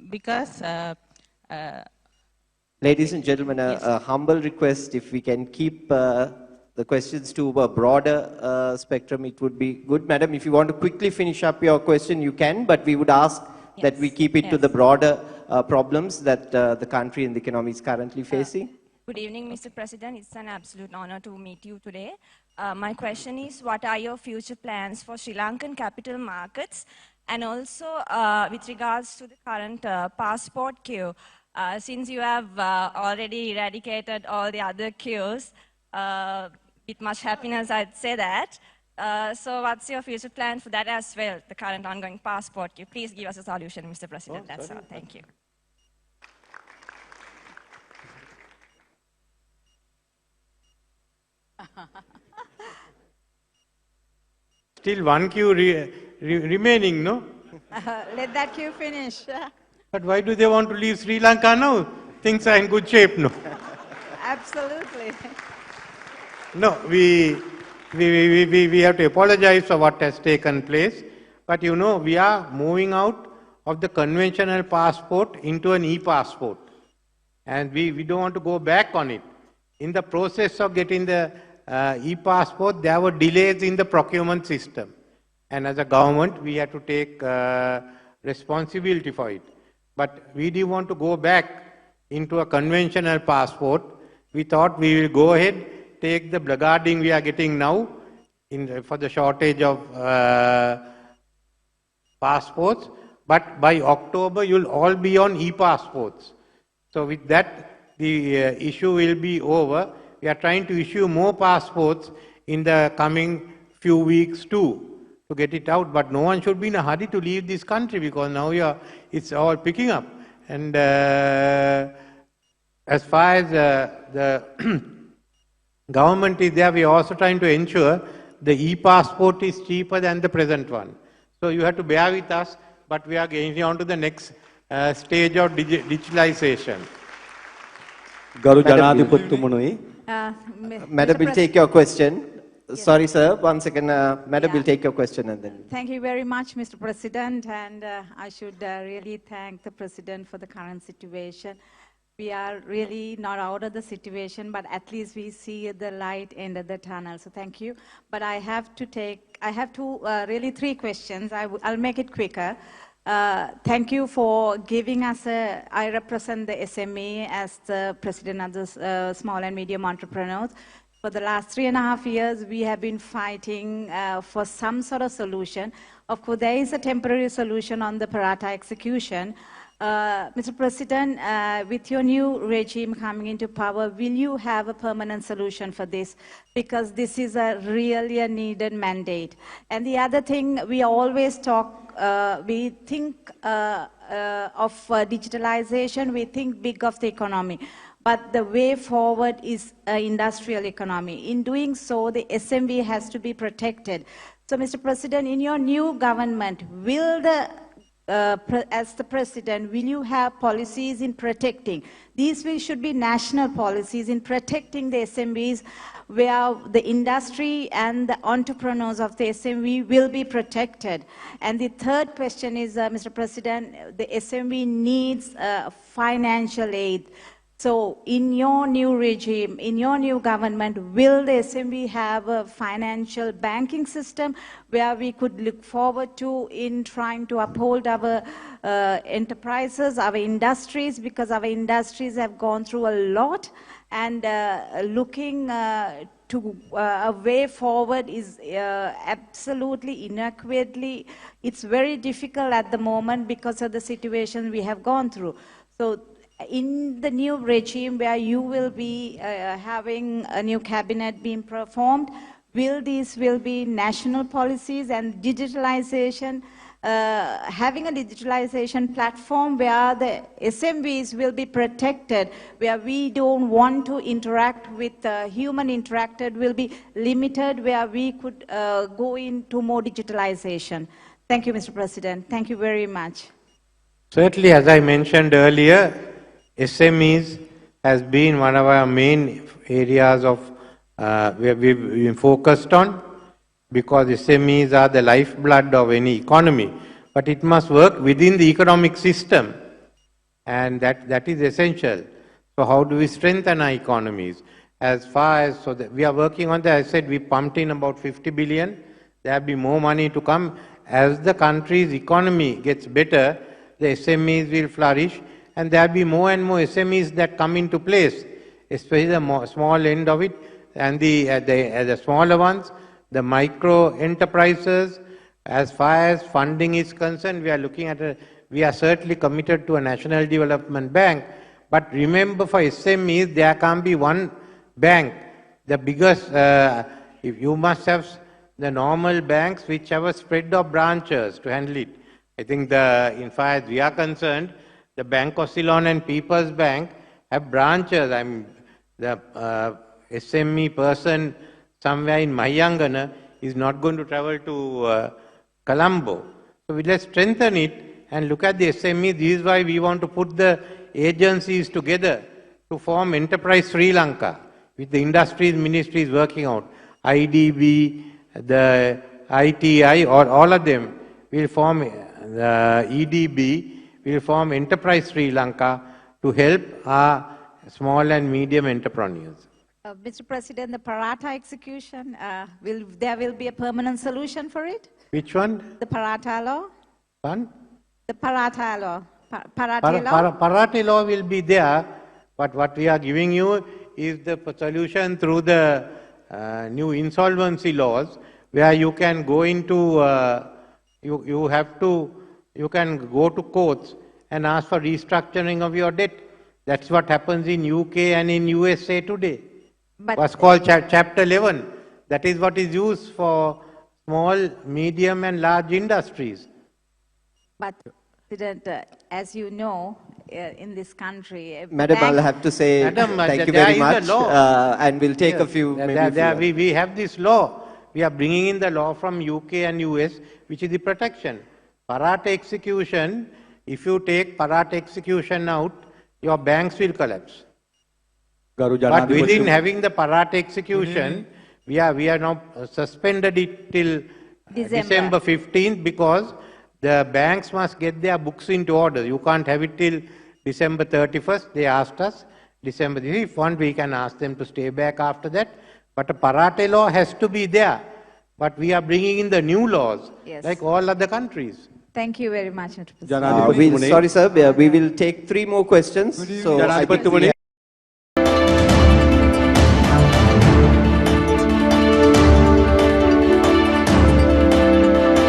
because Ladies and gentlemen, a humble request, if we can keep the questions to a broader spectrum, it would be good. Madam, if you want to quickly finish up your question, you can, but we would ask that we keep it to the broader problems that the country and the economy is currently facing. Good evening, Mr. President. It's an absolute honor to meet you today. My question is, what are your future plans for Sri Lankan capital markets? And also, with regards to the current passport queue, since you have already eradicated all the other queues, with much happiness I'd say that. So what's your future plan for that as well, the current ongoing passport queue? Please give us a solution, Mr. President. That's all. Thank you. Still one queue remaining, no? Let that queue finish. But why do they want to leave Sri Lanka now? Things are in good shape, no? Absolutely. No, we have to apologize for what has taken place. But you know, we are moving out of the conventional passport into an e-passport. And we don't want to go back on it. In the process of getting the e-passport, there were delays in the procurement system. And as a government, we had to take responsibility for it. But we didn't want to go back into a conventional passport. We thought we will go ahead, take the blackguarding we are getting now for the shortage of passports. But by October, you'll all be on e-passports. So with that, the issue will be over. We are trying to issue more passports in the coming few weeks too, to get it out. But no one should be in a hurry to leave this country, because now it's all picking up. And as far as the government is there, we are also trying to ensure the e-passport is cheaper than the present one. So you have to bear with us, but we are getting on to the next stage of digitalization. Madam will take your question. Yes. Sorry, sir. 1 second. Madam will take your question and then. Thank you very much, Mr. President. And I should really thank the President for the current situation. We are really not out of the situation, but at least we see the light end of the tunnel. So thank you. But I have really 3 questions. I'll make it quicker. Thank you for giving us I represent the SME as the President of the Small and Medium Entrepreneurs. For the last 3.5 years, we have been fighting for some sort of solution. Of course, there is a temporary solution on the Parata execution. Mr. President, with your new regime coming into power, will you have a permanent solution for this? Because this is really a needed mandate. And the other thing, we always talk, we think of digitalization, we think big of the economy. But the way forward is industrial economy. In doing so, the SMB has to be protected. So, Mr. President, in your new government, will as the President, will you have policies in protecting? These should be national policies in protecting the SMBs, where the industry and the entrepreneurs of the SMB will be protected. And the third question is, Mr. President, the SMB needs financial aid. So in your new regime, in your new government, will the SMB have a financial banking system where we could look forward to in trying to uphold our enterprises, our industries, because our industries have gone through a lot, and looking to a way forward is absolutely inadequately, it's very difficult at the moment because of the situation we have gone through. So in the new regime where you will be having a new cabinet being performed, will be national policies and digitalization, having a digitalization platform where the SMBs will be protected, where we don't want to interact with human interacted will be limited, where we could go into more digitalization. Thank you, Mr. President. Thank you very much. Certainly, as I mentioned earlier, SMEs has been one of our main areas of where we've been focused on, because SMEs are the lifeblood of any economy. but it must work within the economic system, and that is essential. So how do we strengthen our economies? As far as, so that we are working on that, I said we pumped in about 50 billion. There will be more money to come. As the country's economy gets better, the SMEs will flourish, and there will be more and more SMEs that come into place, especially the small end of it, and the smaller ones, the micro enterprises. As far as funding is concerned, we are looking at we are certainly committed to a national development bank, but remember, for SMEs, there can't be one bank. The biggest, if you must have the normal banks which have a spread of branches to handle it. I think in fact, we are concerned, the Bank of Ceylon and People's Bank have branches. The SME person somewhere in Mahayangana is not going to travel to Colombo. So let's strengthen it and look at the SME. This is why we want to put the agencies together to form Enterprise Sri Lanka, with the industries ministries working out. IDB, the ITI, or all of them will form the EDB, will form Enterprise Sri Lanka to help our small and medium entrepreneurs. Mr. President, the Paratha execution, there will be a permanent solution for it? Which one? The Paratha law? One? The Paratha law. Paratha law? Paratha law will be there, but what we are giving you is the solution through the new insolvency laws, where you can go into, you can go to courts and ask for restructuring of your debt. That's what happens in UK and in USA today. What's called Chapter 11. That is what is used for small, medium and large industries. But, President, as you know, in this country... Madam, I'll have to say thank you very much, and we'll take a few... We have this law. We are bringing in the law from UK and US, which is the protection. Paratha execution, if you take Paratha execution out, your banks will collapse. But within having the Paratha execution, we are now suspended it till December 15th, because the banks must get their books into order. You can't have it till December 31st. They asked us December. If want, we can ask them to stay back after that. But a Paratha law has to be there. But we are bringing in the new laws, like all other countries. Thank you very much, Mr. President. Sorry, sir. We will take 3 more questions. So I think